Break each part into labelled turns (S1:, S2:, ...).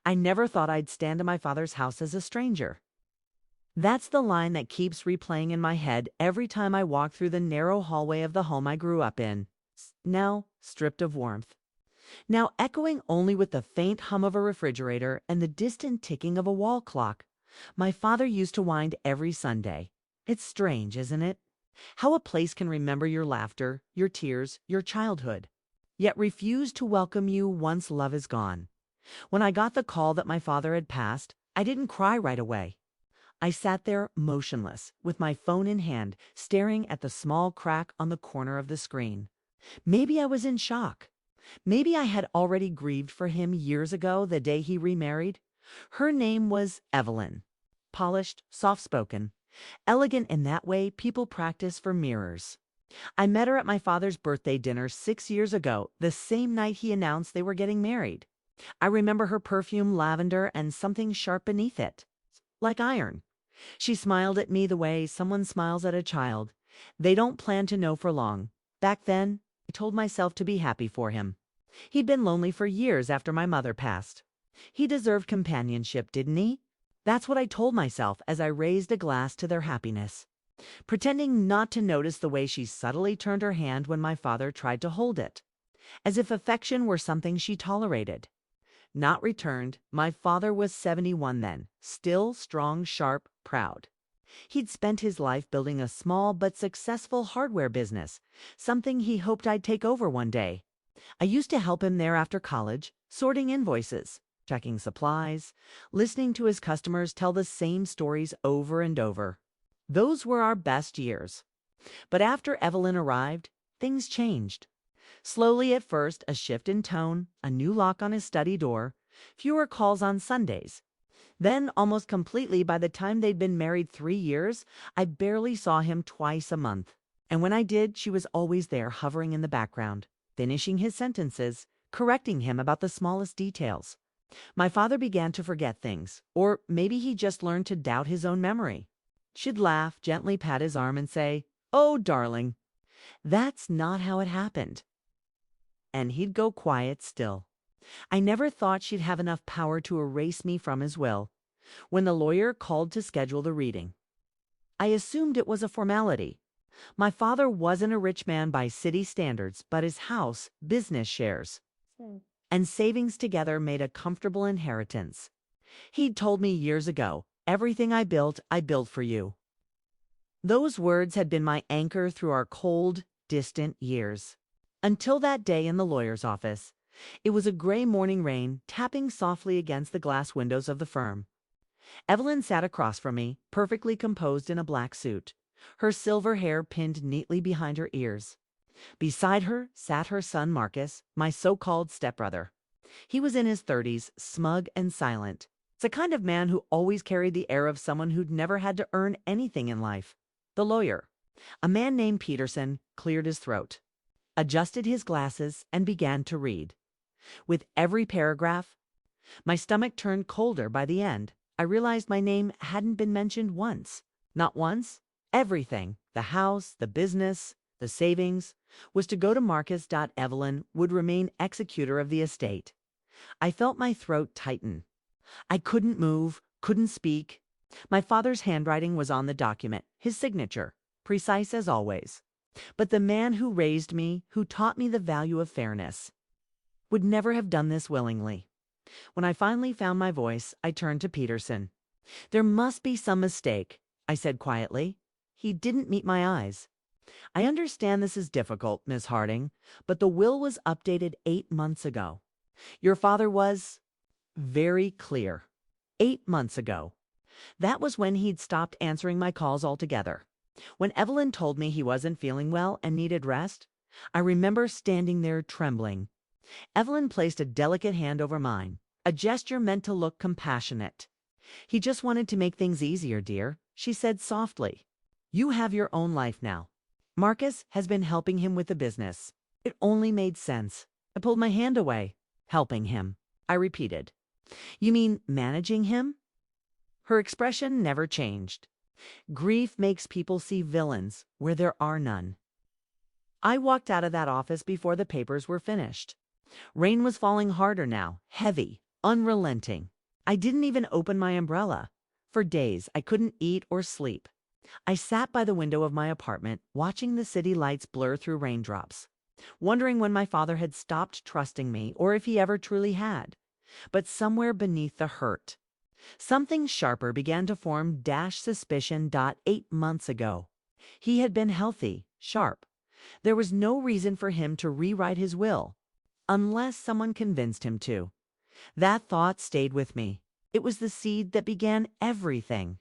S1: I never thought I'd stand in my father's house as a stranger. That's the line that keeps replaying in my head every time I walk through the narrow hallway of the home I grew up in, now stripped of warmth. Now echoing only with the faint hum of a refrigerator and the distant ticking of a wall clock my father used to wind every Sunday. It's strange, isn't it? How a place can remember your laughter, your tears, your childhood, yet refuse to welcome you once love is gone. When I got the call that my father had passed, I didn't cry right away. I sat there motionless, with my phone in hand, staring at the small crack on the corner of the screen. Maybe I was in shock. Maybe I had already grieved for him years ago, the day he remarried. Her name was Evelyn. Polished, soft-spoken, elegant in that way people practice for mirrors. I met her at my father's birthday dinner 6 years ago, the same night he announced they were getting married. I remember her perfume, lavender, and something sharp beneath it, like iron. She smiled at me the way someone smiles at a child. They don't plan to know for long. Back then, I told myself to be happy for him. He'd been lonely for years after my mother passed. He deserved companionship, didn't he? That's what I told myself as I raised a glass to their happiness, pretending not to notice the way she subtly turned her hand when my father tried to hold it, as if affection were something she tolerated. Not returned, my father was 71 then, still strong, sharp, proud. He'd spent his life building a small but successful hardware business, something he hoped I'd take over one day. I used to help him there after college, sorting invoices, checking supplies, listening to his customers tell the same stories over and over. Those were our best years. But after Evelyn arrived, things changed. Slowly at first, a shift in tone, a new lock on his study door, fewer calls on Sundays. Then, almost completely, by the time they'd been married 3 years, I barely saw him twice a month. And when I did, she was always there, hovering in the background, finishing his sentences, correcting him about the smallest details. My father began to forget things, or maybe he just learned to doubt his own memory. She'd laugh, gently pat his arm and say, "Oh, darling, that's not how it happened." And he'd go quiet still. I never thought she'd have enough power to erase me from his will. When the lawyer called to schedule the reading, I assumed it was a formality. My father wasn't a rich man by city standards, but his house, business shares, and savings together made a comfortable inheritance. He'd told me years ago, "Everything I built for you." Those words had been my anchor through our cold, distant years. Until that day in the lawyer's office. It was a gray morning rain, tapping softly against the glass windows of the firm. Evelyn sat across from me, perfectly composed in a black suit, her silver hair pinned neatly behind her ears. Beside her sat her son Marcus, my so-called stepbrother. He was in his 30s, smug and silent. It's a kind of man who always carried the air of someone who'd never had to earn anything in life. The lawyer, a man named Peterson, cleared his throat, adjusted his glasses, and began to read. With every paragraph, my stomach turned colder. By the end, I realized my name hadn't been mentioned once. Not once. Everything, the house, the business, the savings, was to go to Marcus. Evelyn would remain executor of the estate. I felt my throat tighten. I couldn't move, couldn't speak. My father's handwriting was on the document, his signature, precise as always. But the man who raised me, who taught me the value of fairness, would never have done this willingly. When I finally found my voice, I turned to Peterson. "There must be some mistake," I said quietly. He didn't meet my eyes. "I understand this is difficult, Miss Harding, but the will was updated 8 months ago. Your father was very clear. 8 months ago. That was when he'd stopped answering my calls altogether. When Evelyn told me he wasn't feeling well and needed rest, I remember standing there trembling. Evelyn placed a delicate hand over mine, a gesture meant to look compassionate. "He just wanted to make things easier, dear," she said softly. "You have your own life now. Marcus has been helping him with the business. It only made sense." I pulled my hand away. "Helping him," I repeated. "You mean managing him?" Her expression never changed. Grief makes people see villains where there are none. I walked out of that office before the papers were finished. Rain was falling harder now, heavy, unrelenting. I didn't even open my umbrella. For days, I couldn't eat or sleep. I sat by the window of my apartment, watching the city lights blur through raindrops, wondering when my father had stopped trusting me or if he ever truly had. But somewhere beneath the hurt, something sharper began to form suspicion. 8 months ago. He had been healthy, sharp. There was no reason for him to rewrite his will, unless someone convinced him to. That thought stayed with me. It was the seed that began everything.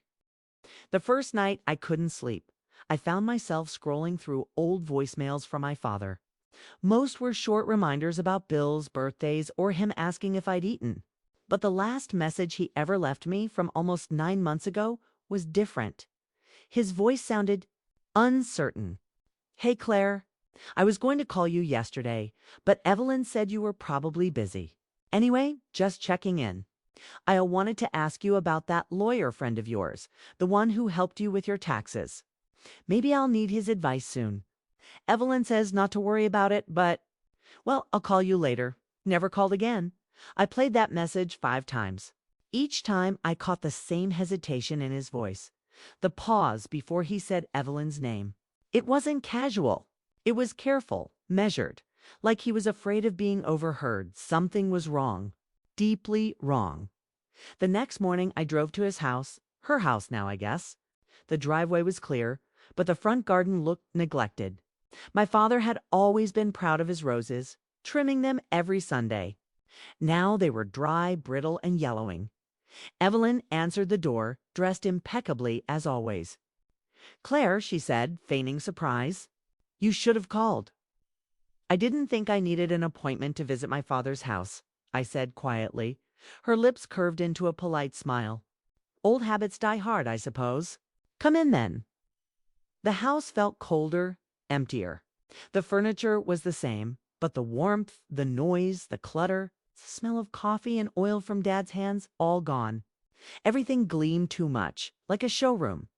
S1: The first night, I couldn't sleep. I found myself scrolling through old voicemails from my father. Most were short reminders about bills, birthdays, or him asking if I'd eaten. But the last message he ever left me from almost 9 months ago was different. His voice sounded uncertain. "Hey, Claire, I was going to call you yesterday, but Evelyn said you were probably busy. Anyway, just checking in. I wanted to ask you about that lawyer friend of yours, the one who helped you with your taxes. Maybe I'll need his advice soon. Evelyn says not to worry about it, but, well, I'll call you later." Never called again. I played that message 5 times. Each time I caught the same hesitation in his voice, the pause before he said Evelyn's name. It wasn't casual. It was careful, measured, like he was afraid of being overheard. Something was wrong, deeply wrong. The next morning I drove to his house, her house now, I guess. The driveway was clear, but the front garden looked neglected. My father had always been proud of his roses, trimming them every Sunday. Now they were dry, brittle, and yellowing. Evelyn answered the door, dressed impeccably as always. "Claire," she said, feigning surprise, "you should have called." "I didn't think I needed an appointment to visit my father's house," I said quietly. Her lips curved into a polite smile. "Old habits die hard, I suppose. Come in, then." The house felt colder, emptier. The furniture was the same, but the warmth, the noise, the clutter, the smell of coffee and oil from Dad's hands, all gone. Everything gleamed too much, like a showroom.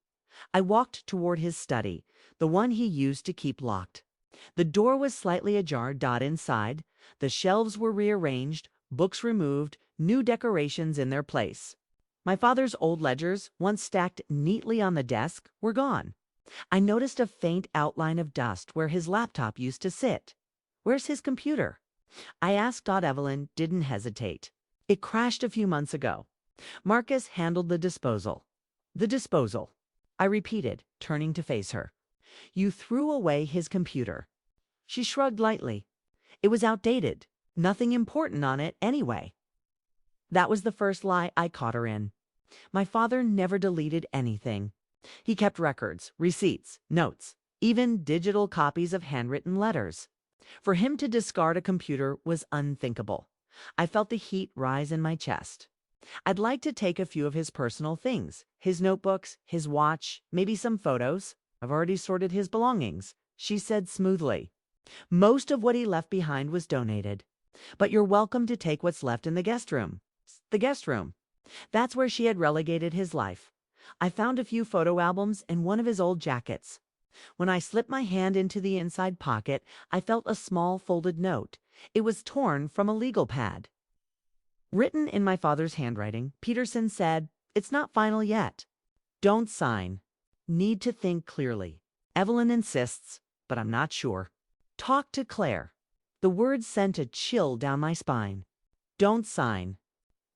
S1: I walked toward his study, the one he used to keep locked. The door was slightly ajar. Inside, the shelves were rearranged, books removed, new decorations in their place. My father's old ledgers, once stacked neatly on the desk, were gone. I noticed a faint outline of dust where his laptop used to sit. "Where's his computer?" I asked. Evelyn didn't hesitate. "It crashed a few months ago. Marcus handled the disposal." "The disposal," I repeated, turning to face her. "You threw away his computer." She shrugged lightly. "It was outdated. Nothing important on it anyway." That was the first lie I caught her in. My father never deleted anything. He kept records, receipts, notes, even digital copies of handwritten letters. For him to discard a computer was unthinkable. I felt the heat rise in my chest. I'd like to take a few of his personal things, his notebooks, his watch, maybe some photos. I've already sorted his belongings," she said smoothly. "Most of what he left behind was donated. But you're welcome to take what's left in the guest room." The guest room. That's where she had relegated his life. I found a few photo albums and one of his old jackets. When I slipped my hand into the inside pocket, I felt a small folded note. It was torn from a legal pad. Written in my father's handwriting, Peterson said, "It's not final yet. Don't sign. Need to think clearly. Evelyn insists, but I'm not sure. Talk to Claire." The words sent a chill down my spine. Don't sign.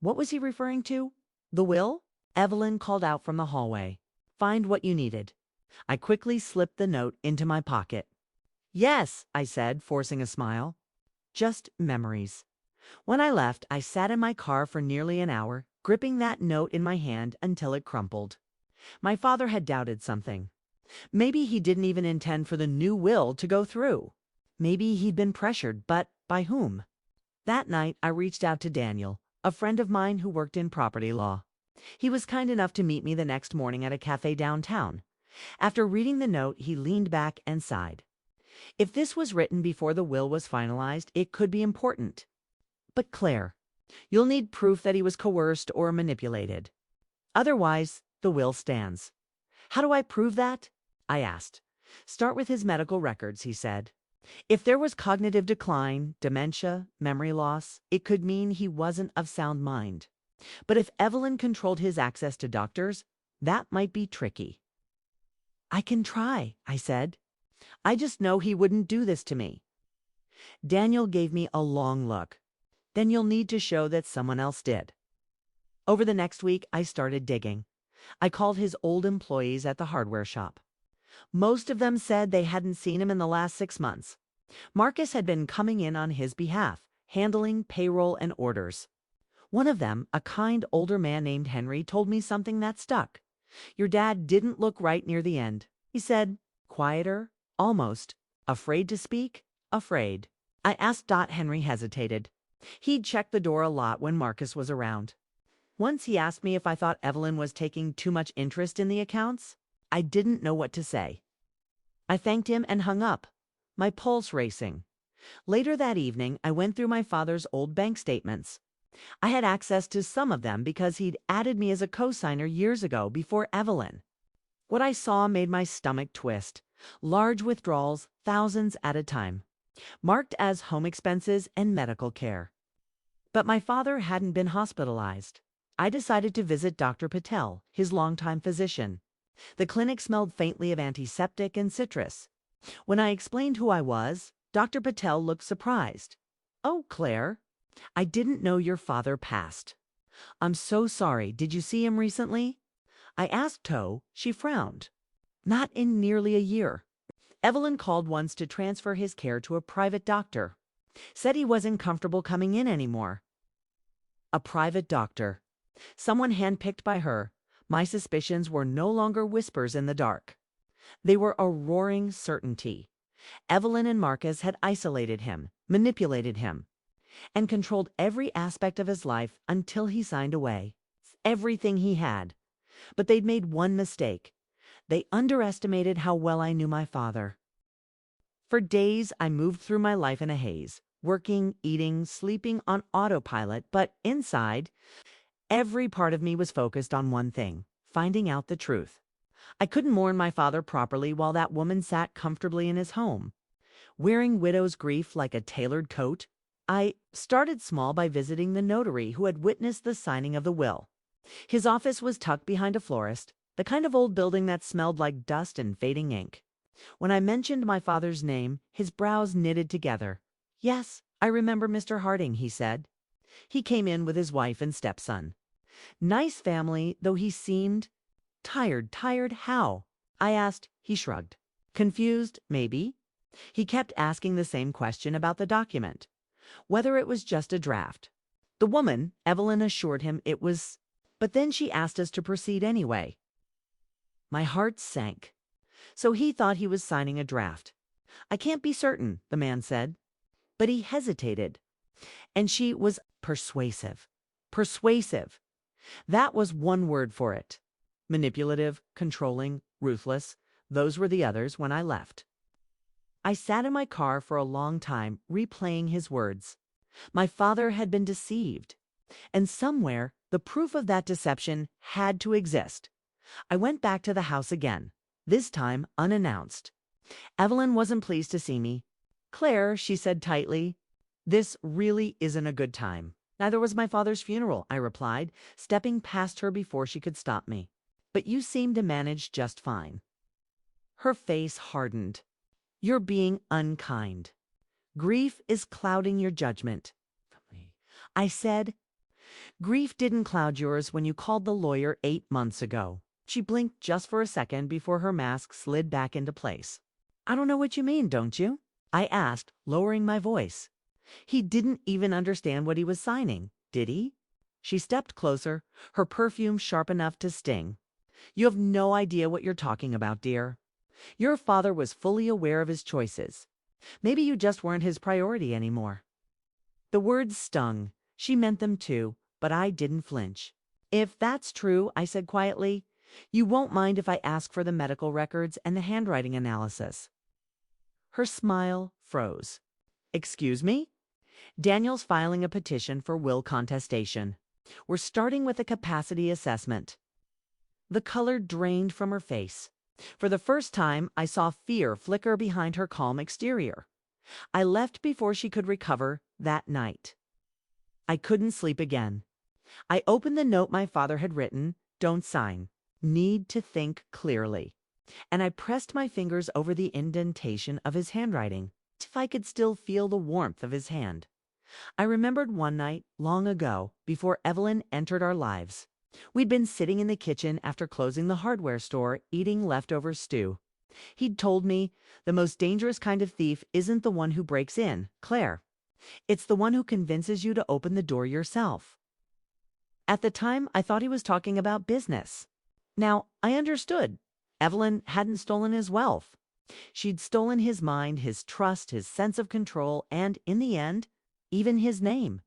S1: What was he referring to? The will? Evelyn called out from the hallway. "Find what you needed." I quickly slipped the note into my pocket. "Yes," I said, forcing a smile. "Just memories." When I left, I sat in my car for nearly an hour, gripping that note in my hand until it crumpled. My father had doubted something. Maybe he didn't even intend for the new will to go through. Maybe he'd been pressured, but by whom? That night, I reached out to Daniel, a friend of mine who worked in property law. He was kind enough to meet me the next morning at a cafe downtown. After reading the note, he leaned back and sighed. If this was written before the will was finalized, it could be important. "But Claire, you'll need proof that he was coerced or manipulated. Otherwise, the will stands." "How do I prove that?" I asked. "Start with his medical records," he said. If there was cognitive decline, dementia, memory loss, it could mean he wasn't of sound mind. But if Evelyn controlled his access to doctors, that might be tricky. I can try, I said. I just know he wouldn't do this to me. Daniel gave me a long look. Then you'll need to show that someone else did. Over the next week, I started digging. I called his old employees at the hardware shop. Most of them said they hadn't seen him in the last 6 months. Marcus had been coming in on his behalf, handling payroll and orders. One of them, a kind older man named Henry, told me something that stuck. Your dad didn't look right near the end. He said, quieter, almost, afraid to speak, afraid. I asked. Henry hesitated. He'd checked the door a lot when Marcus was around. Once he asked me if I thought Evelyn was taking too much interest in the accounts. I didn't know what to say. I thanked him and hung up, my pulse racing. Later that evening, I went through my father's old bank statements. I had access to some of them because he'd added me as a co-signer years ago before Evelyn. What I saw made my stomach twist. Large withdrawals, thousands at a time, marked as home expenses and medical care. But my father hadn't been hospitalized. I decided to visit Dr. Patel, his longtime physician. The clinic smelled faintly of antiseptic and citrus. When I explained who I was, Dr. Patel looked surprised. Oh, Claire, I didn't know your father passed. I'm so sorry. Did you see him recently? I asked Toe. She frowned. Not in nearly a year. Evelyn called once to transfer his care to a private doctor. Said he wasn't comfortable coming in anymore. A private doctor. Someone handpicked by her. My suspicions were no longer whispers in the dark. They were a roaring certainty. Evelyn and Marcus had isolated him, manipulated him, and controlled every aspect of his life until he signed away. Everything he had. But they'd made one mistake. They underestimated how well I knew my father. For days, I moved through my life in a haze, working, eating, sleeping on autopilot, but inside, every part of me was focused on one thing: finding out the truth. I couldn't mourn my father properly while that woman sat comfortably in his home, wearing widow's grief like a tailored coat. I started small by visiting the notary who had witnessed the signing of the will. His office was tucked behind a florist, the kind of old building that smelled like dust and fading ink. When I mentioned my father's name, his brows knitted together. Yes, I remember Mr. Harding, he said. He came in with his wife and stepson. Nice family, though he seemed tired. Tired how? I asked. He shrugged. Confused, maybe. He kept asking the same question about the document, whether it was just a draft. The woman, Evelyn, assured him it was, but then she asked us to proceed anyway. My heart sank. So he thought he was signing a draft. I can't be certain, the man said. But he hesitated. And she was persuasive. Persuasive. That was one word for it. Manipulative, controlling, ruthless. Those were the others when I left. I sat in my car for a long time, replaying his words. My father had been deceived. And somewhere, the proof of that deception had to exist. I went back to the house again, this time unannounced. Evelyn wasn't pleased to see me. Claire, she said tightly, this really isn't a good time. Neither was my father's funeral, I replied, stepping past her before she could stop me. But you seem to manage just fine. Her face hardened. You're being unkind. Grief is clouding your judgment. I said, grief didn't cloud yours when you called the lawyer 8 months ago. She blinked just for a second before her mask slid back into place. I don't know what you mean, don't you? I asked, lowering my voice. He didn't even understand what he was signing, did he? She stepped closer, her perfume sharp enough to sting. You have no idea what you're talking about, dear. Your father was fully aware of his choices. Maybe you just weren't his priority anymore. The words stung. She meant them too, but I didn't flinch. If that's true, I said quietly, you won't mind if I ask for the medical records and the handwriting analysis. Her smile froze. Excuse me? Daniel's filing a petition for will contestation. We're starting with a capacity assessment. The color drained from her face. For the first time, I saw fear flicker behind her calm exterior. I left before she could recover that night. I couldn't sleep again. I opened the note my father had written, "Don't sign. Need to think clearly." And I pressed my fingers over the indentation of his handwriting, if I could still feel the warmth of his hand. I remembered one night, long ago, before Evelyn entered our lives. We'd been sitting in the kitchen after closing the hardware store, eating leftover stew. He'd told me, "The most dangerous kind of thief isn't the one who breaks in, Claire. It's the one who convinces you to open the door yourself." At the time, I thought he was talking about business. Now, I understood. Evelyn hadn't stolen his wealth. She'd stolen his mind, his trust, his sense of control, and, in the end, even his name.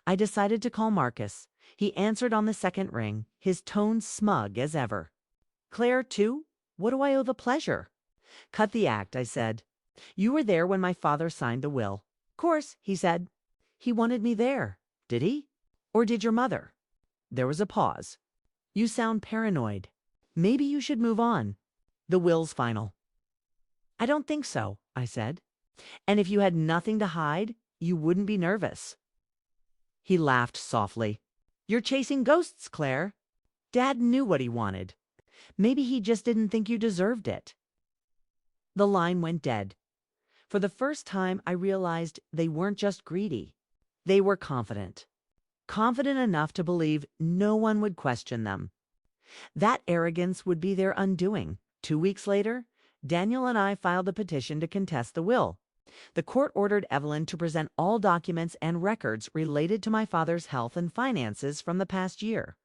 S1: I decided to call Marcus. He answered on the second ring, his tone smug as ever. "Claire, too? What do I owe the pleasure?" "Cut the act," I said. "You were there when my father signed the will." "Course," he said. "He wanted me there, did he? Or did your mother?" There was a pause. "You sound paranoid. Maybe you should move on. The will's final." "I don't think so," I said. "And if you had nothing to hide, you wouldn't be nervous." He laughed softly. "You're chasing ghosts, Claire. Dad knew what he wanted. Maybe he just didn't think you deserved it." The line went dead. For the first time, I realized they weren't just greedy. They were confident. Confident enough to believe no one would question them. That arrogance would be their undoing. 2 weeks later, Daniel and I filed a petition to contest the will. The court ordered Evelyn to present all documents and records related to my father's health and finances from the past year.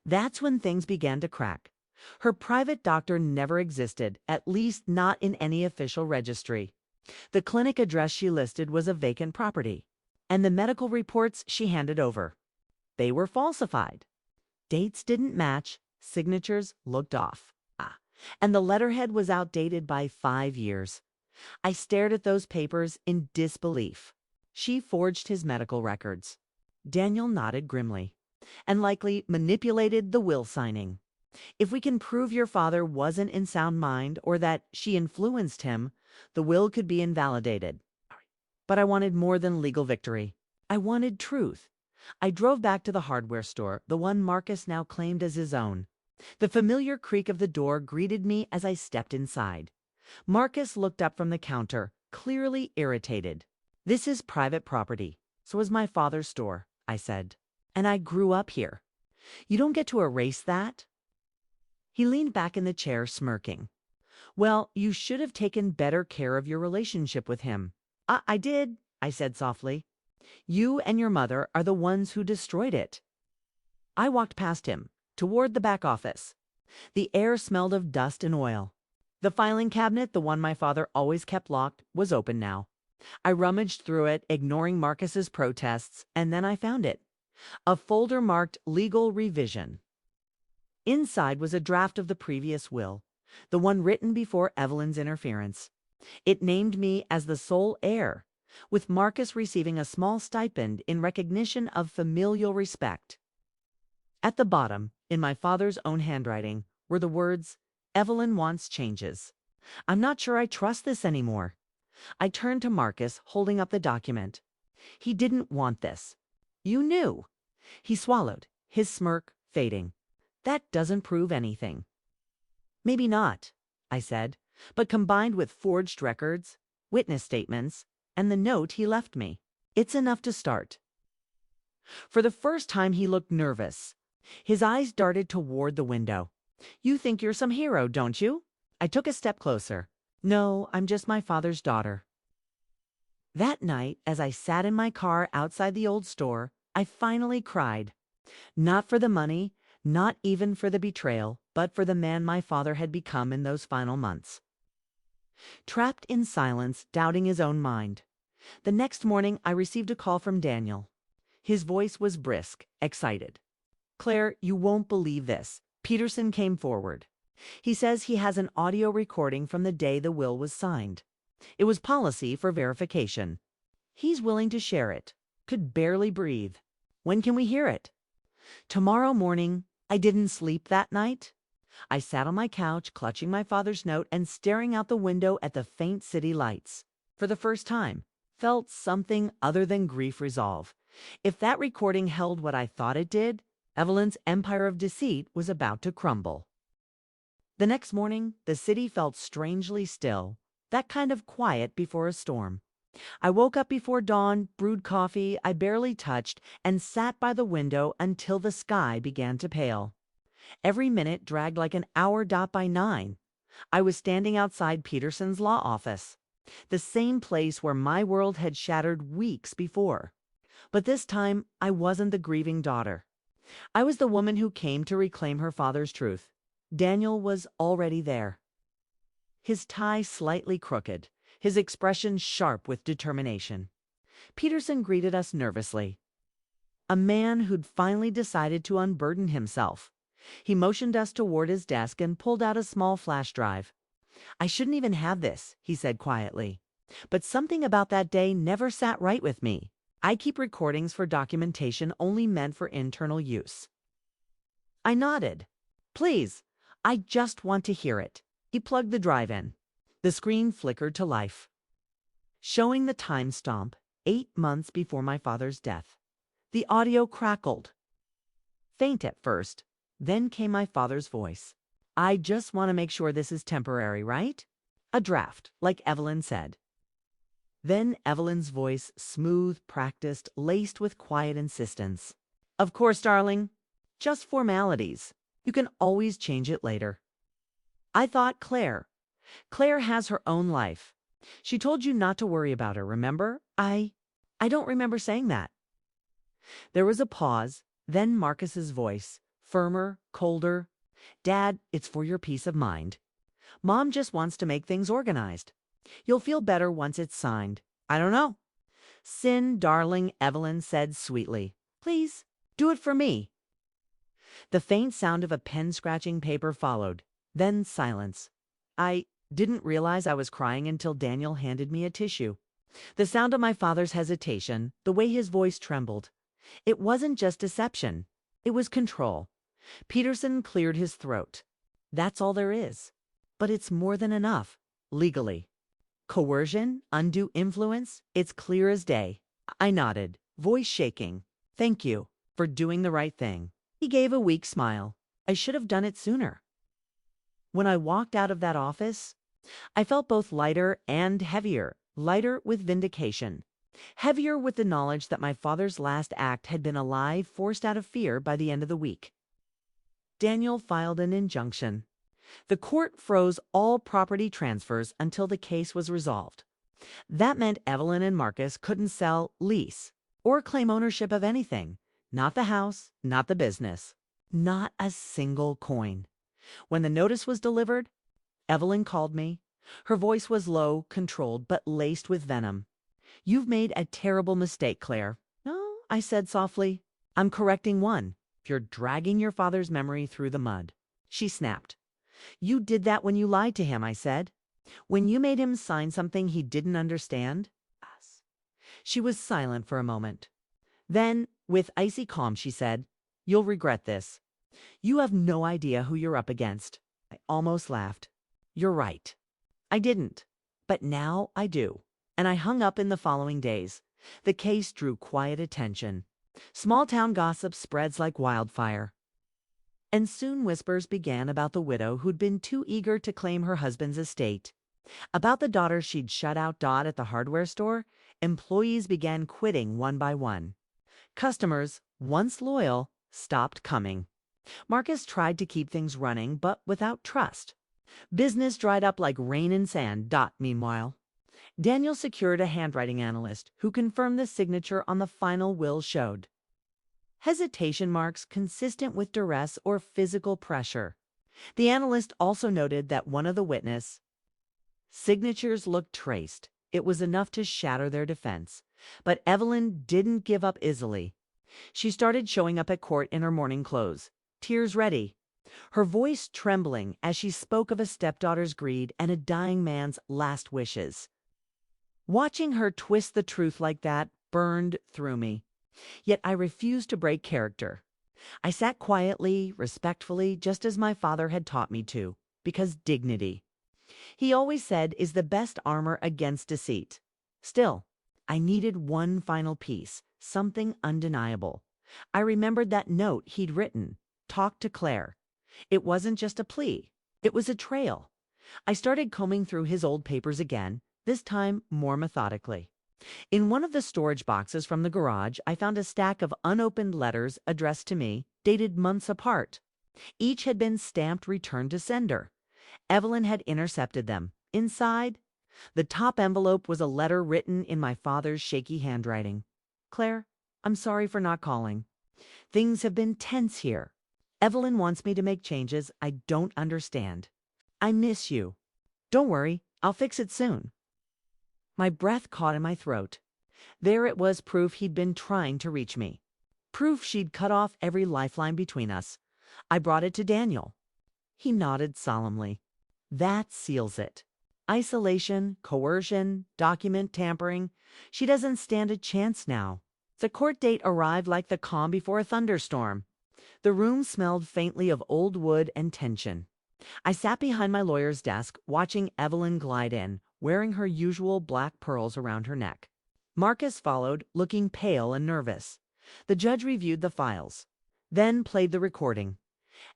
S1: That's when things began to crack. Her private doctor never existed, at least not in any official registry. The clinic address she listed was a vacant property, and the medical reports she handed over, they were falsified. Dates didn't match, signatures looked off. And the letterhead was outdated by 5 years. I stared at those papers in disbelief. She forged his medical records. Daniel nodded grimly, and likely manipulated the will signing. If we can prove your father wasn't in sound mind or that she influenced him, the will could be invalidated. But I wanted more than legal victory. I wanted truth. I drove back to the hardware store, the one Marcus now claimed as his own. The familiar creak of the door greeted me as I stepped inside. Marcus looked up from the counter, clearly irritated. "This is private property. So is my father's store," I said. "And I grew up here. You don't get to erase that." He leaned back in the chair, smirking. "Well, you should have taken better care of your relationship with him." I did," I said softly. "You and your mother are the ones who destroyed it." I walked past him, toward the back office. The air smelled of dust and oil. The filing cabinet, the one my father always kept locked, was open now. I rummaged through it, ignoring Marcus's protests, and then I found it. A folder marked Legal Revision. Inside was a draft of the previous will, the one written before Evelyn's interference. It named me as the sole heir, with Marcus receiving a small stipend in recognition of familial respect. At the bottom, in my father's own handwriting, were the words, "Evelyn wants changes. I'm not sure I trust this anymore." I turned to Marcus, holding up the document. "He didn't want this. You knew." He swallowed, his smirk fading. "That doesn't prove anything." "Maybe not," I said, "but combined with forged records, witness statements, and the note he left me, it's enough to start." For the first time, he looked nervous. His eyes darted toward the window. "You think you're some hero, don't you?" I took a step closer. "No, I'm just my father's daughter." That night, as I sat in my car outside the old store, I finally cried. Not for the money, not even for the betrayal, but for the man my father had become in those final months. Trapped in silence, doubting his own mind. The next morning, I received a call from Daniel. His voice was brisk, excited. "Claire, you won't believe this. Peterson came forward. He says he has an audio recording from the day the will was signed. It was policy for verification. He's willing to share it. Could barely breathe. When can we hear it?" "Tomorrow morning." I didn't sleep that night. I sat on my couch, clutching my father's note and staring out the window at the faint city lights. For the first time, felt something other than grief resolve. If that recording held what I thought it did, Evelyn's empire of deceit was about to crumble. The next morning, the city felt strangely still, that kind of quiet before a storm. I woke up before dawn, brewed coffee I barely touched, and sat by the window until the sky began to pale. Every minute dragged like an hour. By 9, I was standing outside Peterson's law office, the same place where my world had shattered weeks before. But this time, I wasn't the grieving daughter. I was the woman who came to reclaim her father's truth. Daniel was already there. His tie slightly crooked, his expression sharp with determination. Peterson greeted us nervously. A man who'd finally decided to unburden himself. He motioned us toward his desk and pulled out a small flash drive. "I shouldn't even have this," he said quietly. "But something about that day never sat right with me. I keep recordings for documentation only meant for internal use." I nodded. "Please, I just want to hear it." He plugged the drive in. The screen flickered to life, showing the time stamp, 8 months before my father's death. The audio crackled. Faint at first, then came my father's voice. "I just want to make sure this is temporary, right? A draft, like Evelyn said." Then Evelyn's voice, smooth, practiced, laced with quiet insistence. "Of course, darling. Just formalities. You can always change it later." I thought Claire. Claire has her own life. She told you not to worry about her, remember? I don't remember saying that." There was a pause, then Marcus's voice, firmer, colder. "Dad, it's for your peace of mind. Mom just wants to make things organized. You'll feel better once it's signed. I don't know." "Sin, darling," Evelyn said sweetly. "Please, do it for me." The faint sound of a pen scratching paper followed, then silence. I didn't realize I was crying until Daniel handed me a tissue. The sound of my father's hesitation, the way his voice trembled. It wasn't just deception. It was control. Peterson cleared his throat. "That's all there is. But it's more than enough, legally." "Coercion? Undue influence? It's clear as day." I nodded, voice shaking. "Thank you for doing the right thing." He gave a weak smile. "I should have done it sooner." When I walked out of that office, I felt both lighter and heavier. Lighter with vindication. Heavier with the knowledge that my father's last act had been a lie forced out of fear by the end of the week. Daniel filed an injunction. The court froze all property transfers until the case was resolved. That meant Evelyn and Marcus couldn't sell, lease, or claim ownership of anything. Not the house, not the business. Not a single coin. When the notice was delivered, Evelyn called me. Her voice was low, controlled, but laced with venom. "You've made a terrible mistake, Claire." "No," I said softly. "I'm correcting one. You're dragging your father's memory through the mud." She snapped. "You did that when you lied to him," I said. "When you made him sign something he didn't understand." She was silent for a moment. Then, with icy calm, she said, "You'll regret this. You have no idea who you're up against." I almost laughed. "You're right. I didn't. But now I do." And I hung up in the following days. The case drew quiet attention. Small-town gossip spreads like wildfire. And soon whispers began about the widow who'd been too eager to claim her husband's estate. About the daughter she'd shut out at the hardware store. Employees began quitting one by one. Customers, once loyal, stopped coming. Marcus tried to keep things running, but without trust. Business dried up like rain and sand. Meanwhile, Daniel secured a handwriting analyst who confirmed the signature on the final will showed hesitation marks consistent with duress or physical pressure. The analyst also noted that one of the witness signatures looked traced. It was enough to shatter their defense. But Evelyn didn't give up easily. She started showing up at court in her morning clothes, tears ready, her voice trembling as she spoke of a stepdaughter's greed and a dying man's last wishes. Watching her twist the truth like that burned through me. Yet I refused to break character. I sat quietly, respectfully, just as my father had taught me to, because dignity, he always said, is the best armor against deceit. Still, I needed one final piece, something undeniable. I remembered that note he'd written, "Talk to Claire." It wasn't just a plea, it was a trail. I started combing through his old papers again, this time more methodically. In one of the storage boxes from the garage, I found a stack of unopened letters addressed to me, dated months apart. Each had been stamped "Return to Sender." Evelyn had intercepted them. Inside, the top envelope was a letter written in my father's shaky handwriting. "Claire, I'm sorry for not calling. Things have been tense here. Evelyn wants me to make changes I don't understand. I miss you. Don't worry, I'll fix it soon." My breath caught in my throat. There it was, proof he'd been trying to reach me. Proof she'd cut off every lifeline between us. I brought it to Daniel. He nodded solemnly. "That seals it. Isolation, coercion, document tampering. She doesn't stand a chance now." The court date arrived like the calm before a thunderstorm. The room smelled faintly of old wood and tension. I sat behind my lawyer's desk, watching Evelyn glide in, wearing her usual black pearls around her neck. Marcus followed, looking pale and nervous. The judge reviewed the files, then played the recording.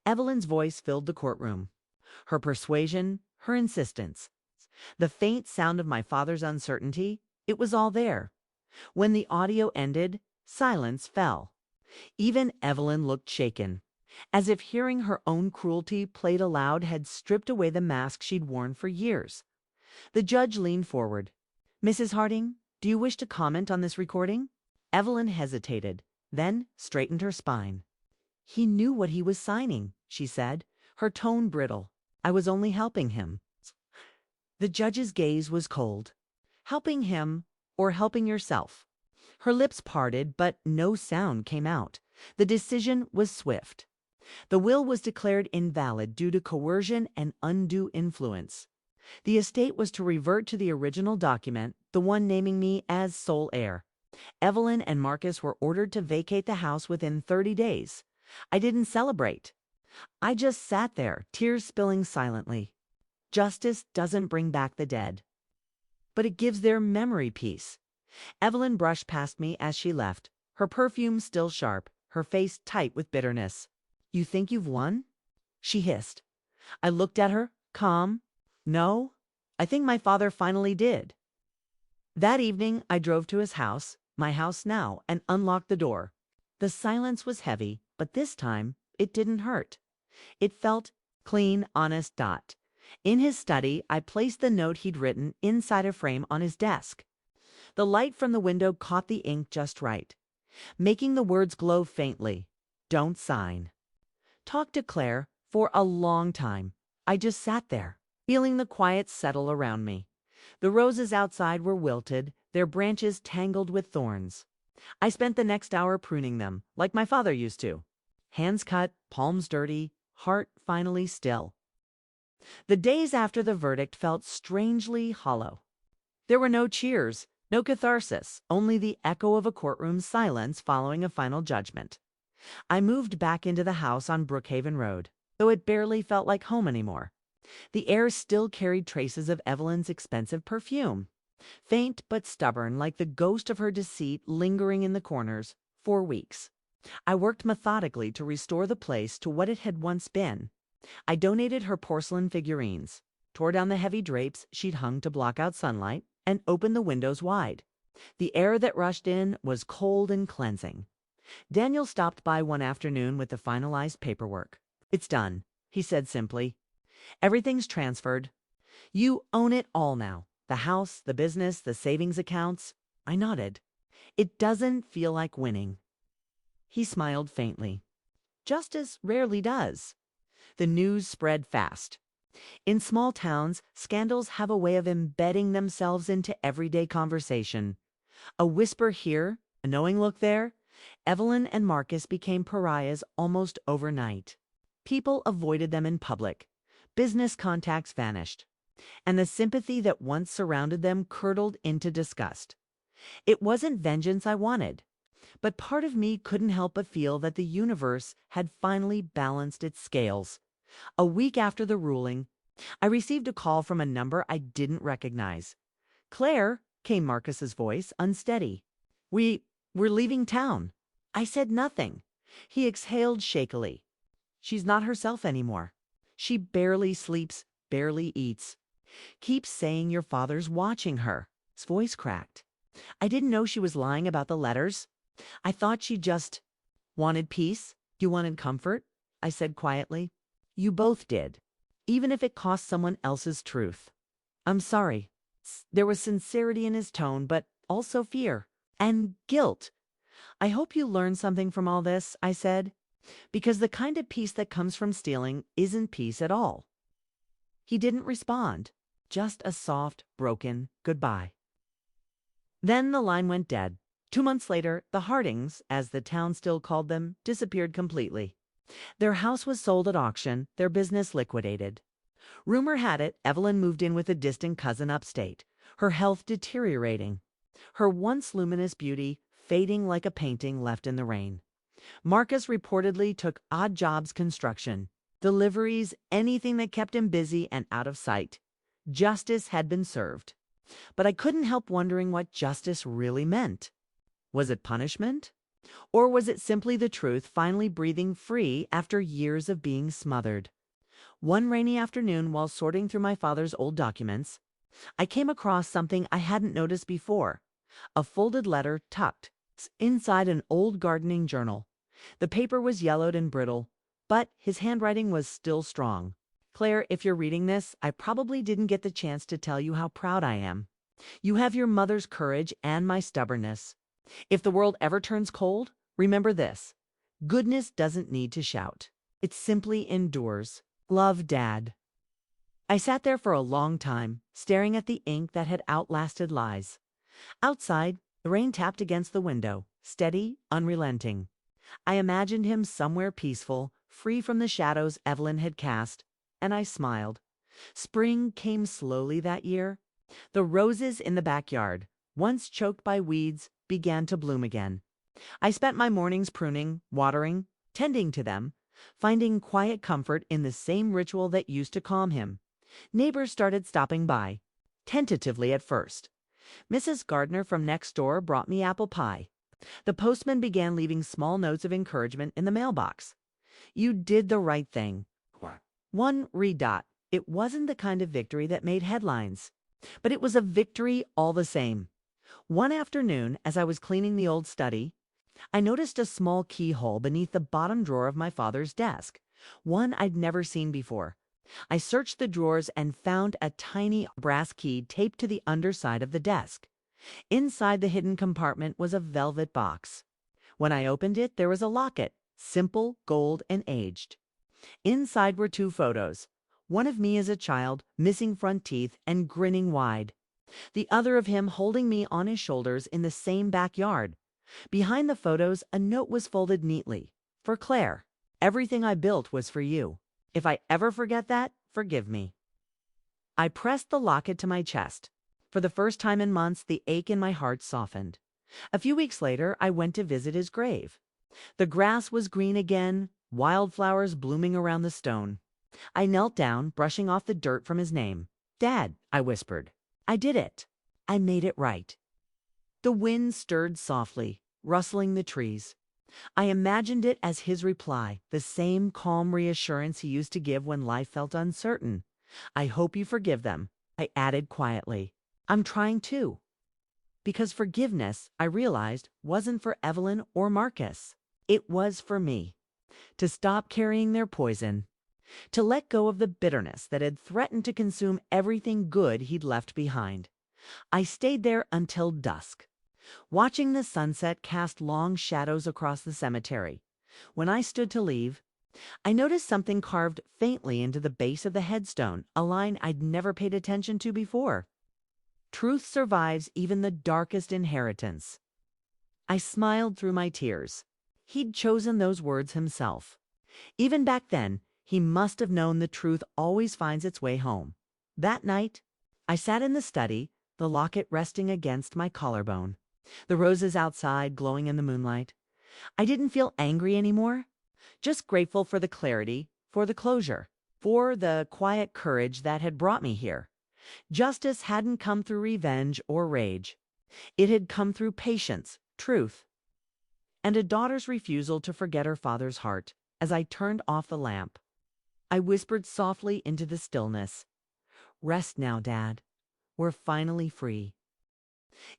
S1: Evelyn's voice filled the courtroom. Her persuasion, her insistence. The faint sound of my father's uncertainty, it was all there. When the audio ended, silence fell. Even Evelyn looked shaken, as if hearing her own cruelty played aloud had stripped away the mask she'd worn for years. The judge leaned forward. "Mrs. Harding, do you wish to comment on this recording?" Evelyn hesitated, then straightened her spine. "He knew what he was signing," she said, her tone brittle. "I was only helping him." The judge's gaze was cold. "Helping him or helping yourself?" Her lips parted, but no sound came out. The decision was swift. The will was declared invalid due to coercion and undue influence. The estate was to revert to the original document, the one naming me as sole heir. Evelyn and Marcus were ordered to vacate the house within 30 days. I didn't celebrate. I just sat there, tears spilling silently. Justice doesn't bring back the dead, but it gives their memory peace. Evelyn brushed past me as she left, her perfume still sharp, her face tight with bitterness. "You think you've won?" she hissed. I looked at her, calm. "No, I think my father finally did." That evening, I drove to his house, my house now, and unlocked the door. The silence was heavy, but this time it didn't hurt. It felt clean, honest. In his study, I placed the note he'd written inside a frame on his desk. The light from the window caught the ink just right, making the words glow faintly. "Don't sign." Talk to Claire. For a long time, I just sat there, feeling the quiet settle around me. The roses outside were wilted, their branches tangled with thorns. I spent the next hour pruning them, like my father used to. Hands cut, palms dirty, heart finally still. The days after the verdict felt strangely hollow. There were no cheers, no catharsis, only the echo of a courtroom's silence following a final judgment. I moved back into the house on Brookhaven Road, though it barely felt like home anymore. The air still carried traces of Evelyn's expensive perfume, faint but stubborn, like the ghost of her deceit lingering in the corners. For weeks, I worked methodically to restore the place to what it had once been. I donated her porcelain figurines, tore down the heavy drapes she'd hung to block out sunlight, and opened the windows wide. The air that rushed in was cold and cleansing. Daniel stopped by one afternoon with the finalized paperwork. "It's done," he said simply. "Everything's transferred. You own it all now. The house, the business, the savings accounts." I nodded. "It doesn't feel like winning." He smiled faintly. "Justice rarely does." The news spread fast. In small towns, scandals have a way of embedding themselves into everyday conversation. A whisper here, a knowing look there. Evelyn and Marcus became pariahs almost overnight. People avoided them in public. Business contacts vanished, and the sympathy that once surrounded them curdled into disgust. It wasn't vengeance I wanted, but part of me couldn't help but feel that the universe had finally balanced its scales. A week after the ruling, I received a call from a number I didn't recognize. "Claire, came Marcus's voice, unsteady. We're leaving town. I said nothing. He exhaled shakily. She's not herself anymore. She barely sleeps, barely eats. Keep saying your father's watching her. His voice cracked. I didn't know she was lying about the letters. I thought she just wanted peace. You wanted comfort, I said quietly. You both did, even if it cost someone else's truth. I'm sorry. There was sincerity in his tone, but also fear and guilt. I hope you learned something from all this, I said, because the kind of peace that comes from stealing isn't peace at all. He didn't respond, just a soft, broken goodbye. Then the line went dead. 2 months later, the Hardings, as the town still called them, disappeared completely. Their house was sold at auction, their business liquidated. Rumor had it Evelyn moved in with a distant cousin upstate, her health deteriorating, her once luminous beauty fading like a painting left in the rain. Marcus reportedly took odd jobs, construction, deliveries, anything that kept him busy and out of sight. Justice had been served. But I couldn't help wondering what justice really meant. Was it punishment? Or was it simply the truth finally breathing free after years of being smothered? One rainy afternoon, while sorting through my father's old documents, I came across something I hadn't noticed before. A folded letter tucked inside an old gardening journal. The paper was yellowed and brittle, but his handwriting was still strong. Claire, if you're reading this, I probably didn't get the chance to tell you how proud I am. You have your mother's courage and my stubbornness. If the world ever turns cold, remember this. Goodness doesn't need to shout. It simply endures. Love, Dad. I sat there for a long time, staring at the ink that had outlasted lies. Outside, the rain tapped against the window, steady, unrelenting. I imagined him somewhere peaceful, free from the shadows Evelyn had cast, and I smiled. Spring came slowly that year. The roses in the backyard, once choked by weeds, began to bloom again. I spent my mornings pruning, watering, tending to them, finding quiet comfort in the same ritual that used to calm him. Neighbors started stopping by, tentatively at first. Mrs. Gardner from next door brought me apple pie. The postman began leaving small notes of encouragement in the mailbox. You did the right thing. One red dot. It wasn't the kind of victory that made headlines, but it was a victory all the same. One afternoon, as I was cleaning the old study, I noticed a small keyhole beneath the bottom drawer of my father's desk, one I'd never seen before. I searched the drawers and found a tiny brass key taped to the underside of the desk. Inside the hidden compartment was a velvet box. When I opened it, there was a locket, simple, gold, and aged. Inside were 2 photos, one of me as a child, missing front teeth and grinning wide. The other of him holding me on his shoulders in the same backyard. Behind the photos, a note was folded neatly. For Claire, everything I built was for you. If I ever forget that, forgive me. I pressed the locket to my chest. For the first time in months, the ache in my heart softened. A few weeks later, I went to visit his grave. The grass was green again, wildflowers blooming around the stone. I knelt down, brushing off the dirt from his name. Dad, I whispered. I did it. I made it right. The wind stirred softly, rustling the trees. I imagined it as his reply, the same calm reassurance he used to give when life felt uncertain. I hope you forgive them, I added quietly. I'm trying to. Because forgiveness, I realized, wasn't for Evelyn or Marcus. It was for me. To stop carrying their poison. To let go of the bitterness that had threatened to consume everything good he'd left behind. I stayed there until dusk, watching the sunset cast long shadows across the cemetery. When I stood to leave, I noticed something carved faintly into the base of the headstone, a line I'd never paid attention to before. Truth survives even the darkest inheritance. I smiled through my tears. He'd chosen those words himself. Even back then, he must have known the truth always finds its way home. That night, I sat in the study, the locket resting against my collarbone, the roses outside glowing in the moonlight. I didn't feel angry anymore, just grateful for the clarity, for the closure, for the quiet courage that had brought me here. Justice hadn't come through revenge or rage. It had come through patience, truth, and a daughter's refusal to forget her father's heart. As I turned off the lamp, I whispered softly into the stillness, "Rest now, Dad. We're finally free."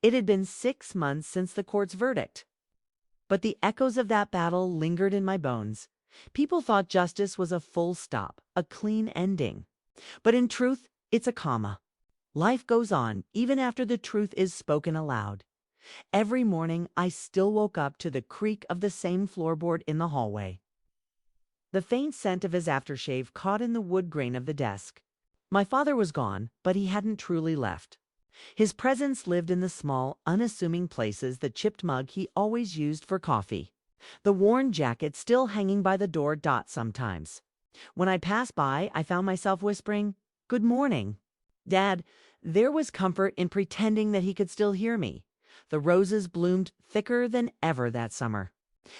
S1: It had been 6 months since the court's verdict, but the echoes of that battle lingered in my bones. People thought justice was a full stop, a clean ending. But in truth, it's a comma. Life goes on even after the truth is spoken aloud. Every morning, I still woke up to the creak of the same floorboard in the hallway. The faint scent of his aftershave caught in the wood grain of the desk. My father was gone, but he hadn't truly left. His presence lived in the small, unassuming places, the chipped mug he always used for coffee, the worn jacket still hanging by the door. Sometimes, when I passed by, I found myself whispering, "Good morning, Dad." There was comfort in pretending that he could still hear me. The roses bloomed thicker than ever that summer.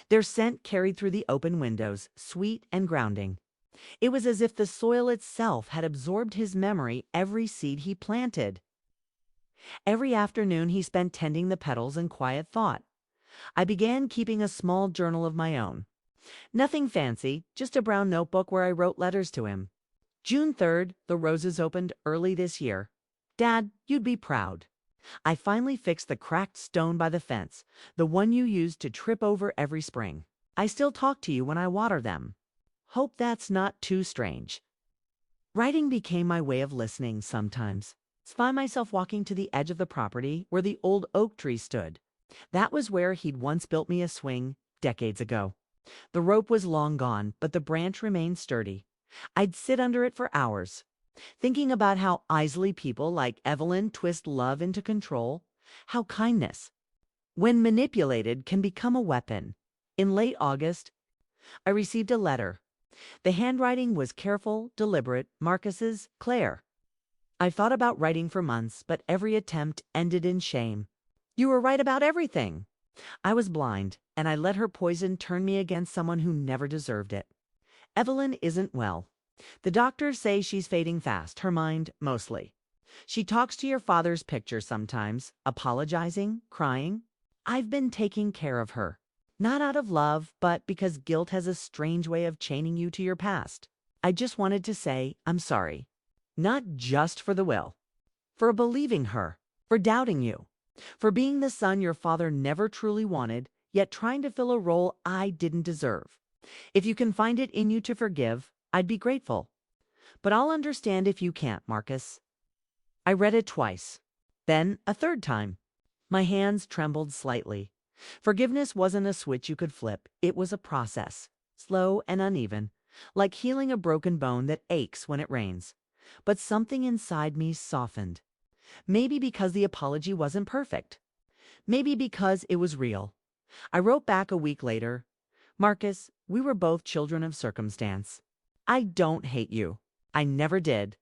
S1: Their scent carried through the open windows, sweet and grounding. It was as if the soil itself had absorbed his memory, every seed he planted. Every afternoon he spent tending the petals in quiet thought. I began keeping a small journal of my own. Nothing fancy, just a brown notebook where I wrote letters to him. June 3rd, the roses opened early this year. Dad, you'd be proud. I finally fixed the cracked stone by the fence, the one you used to trip over every spring. I still talk to you when I water them. Hope that's not too strange. Writing became my way of listening sometimes. I find myself walking to the edge of the property where the old oak tree stood. That was where he'd once built me a swing decades ago. The rope was long gone, but the branch remained sturdy. I'd sit under it for hours, thinking about how easily people like Evelyn twist love into control, how kindness, when manipulated, can become a weapon. In late August, I received a letter. The handwriting was careful, deliberate, Marcus's, Claire. I thought about writing for months, but every attempt ended in shame. "You were right about everything." I was blind, and I let her poison turn me against someone who never deserved it. Evelyn isn't well. The doctors say she's fading fast, her mind mostly. She talks to your father's picture sometimes, apologizing, crying. I've been taking care of her. Not out of love, but because guilt has a strange way of chaining you to your past. I just wanted to say I'm sorry. Not just for the will. For believing her. For doubting you. For being the son your father never truly wanted, yet trying to fill a role I didn't deserve. If you can find it in you to forgive, I'd be grateful. But I'll understand if you can't, Marcus. I read it twice. Then a third time. My hands trembled slightly. Forgiveness wasn't a switch you could flip. It was a process. Slow and uneven. Like healing a broken bone that aches when it rains. But something inside me softened. Maybe because the apology wasn't perfect. Maybe because it was real. I wrote back a week later, "Marcus, we were both children of circumstance. I don't hate you. I never did.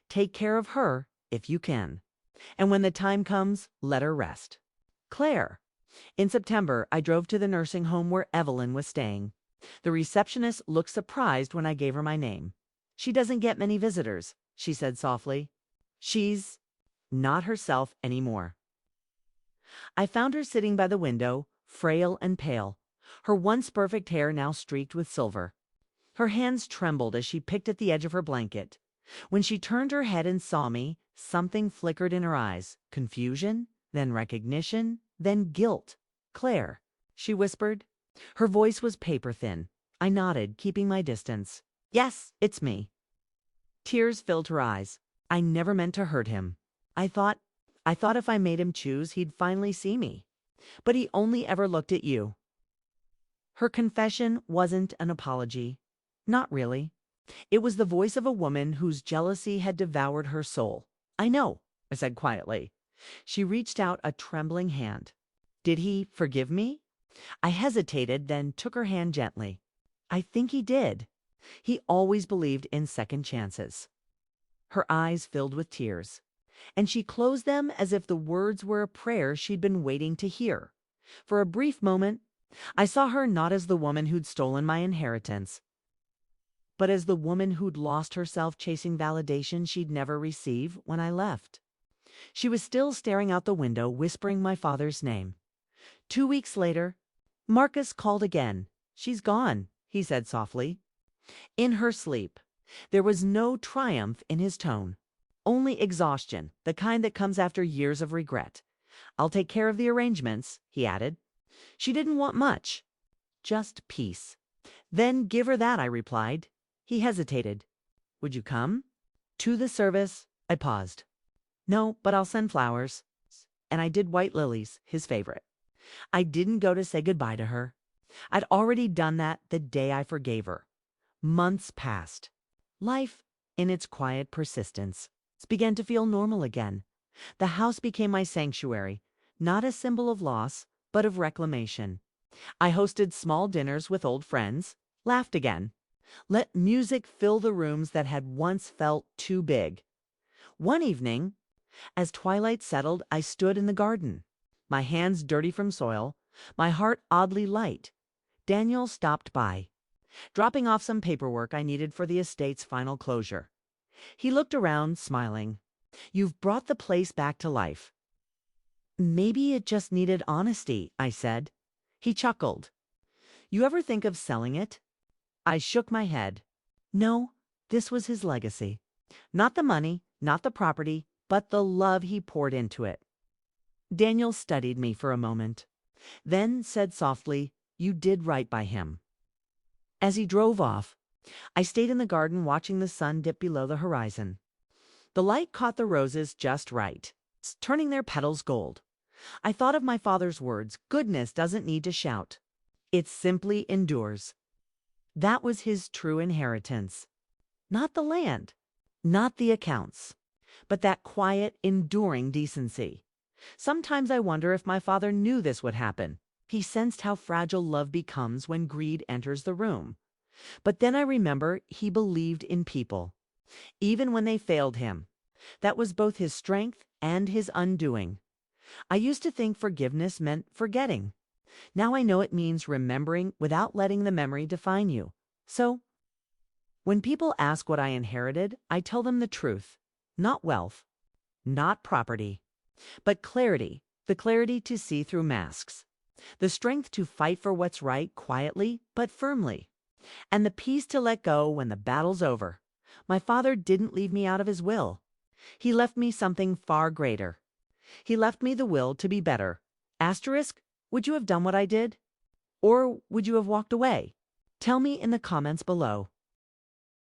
S1: Take care of her if you can. And when the time comes, let her rest. Claire." In September, I drove to the nursing home where Evelyn was staying. The receptionist looked surprised when I gave her my name. "She doesn't get many visitors," she said softly. "She's not herself anymore." I found her sitting by the window, frail and pale, her once perfect hair now streaked with silver. Her hands trembled as she picked at the edge of her blanket. When she turned her head and saw me, something flickered in her eyes. Confusion, then recognition, then guilt. "Claire," she whispered. Her voice was paper thin. I nodded, keeping my distance. "Yes, it's me." Tears filled her eyes. "I never meant to hurt him. I thought if I made him choose, he'd finally see me. But he only ever looked at you." Her confession wasn't an apology. Not really. It was the voice of a woman whose jealousy had devoured her soul. "I know," I said quietly. She reached out a trembling hand. "Did he forgive me?" I hesitated, then took her hand gently. "I think he did. He always believed in second chances." Her eyes filled with tears, and she closed them as if the words were a prayer she'd been waiting to hear. For a brief moment, I saw her not as the woman who'd stolen my inheritance, but as the woman who'd lost herself chasing validation she'd never receive when I left. She was still staring out the window, whispering my father's name. 2 weeks later, Marcus called again. "She's gone," he said softly. In her sleep. There was no triumph in his tone. Only exhaustion, the kind that comes after years of regret. "I'll take care of the arrangements," he added. She didn't want much. Just peace. "Then give her that," I replied. He hesitated. "Would you come?" "To the service?" I paused. "No, but I'll send flowers." And I did white lilies, his favorite. I didn't go to say goodbye to her. I'd already done that the day I forgave her. Months passed. Life, in its quiet persistence, began to feel normal again. The house became my sanctuary, not a symbol of loss, but of reclamation. I hosted small dinners with old friends, laughed again, let music fill the rooms that had once felt too big. One evening, as twilight settled, I stood in the garden, my hands dirty from soil, my heart oddly light. Daniel stopped by, dropping off some paperwork I needed for the estate's final closure. He looked around, smiling. "You've brought the place back to life." "Maybe it just needed honesty," I said. He chuckled. "You ever think of selling it?" I shook my head. No, this was his legacy. Not the money, not the property, but the love he poured into it. Daniel studied me for a moment, then said softly, "You did right by him." As he drove off, I stayed in the garden watching the sun dip below the horizon. The light caught the roses just right, turning their petals gold. I thought of my father's words, "Goodness doesn't need to shout. It simply endures." That was his true inheritance. Not the land, not the accounts, but that quiet, enduring decency. Sometimes I wonder if my father knew this would happen. He sensed how fragile love becomes when greed enters the room. But then I remember he believed in people, even when they failed him. That was both his strength and his undoing. I used to think forgiveness meant forgetting. Now I know it means remembering without letting the memory define you. So, when people ask what I inherited, I tell them the truth. Not wealth, not property, but clarity, the clarity to see through masks, the strength to fight for what's right quietly but firmly, and the peace to let go when the battle's over. My father didn't leave me out of his will. He left me something far greater. He left me the will to be better. Asterisk, would you have done what I did? Or would you have walked away? Tell me in the comments below.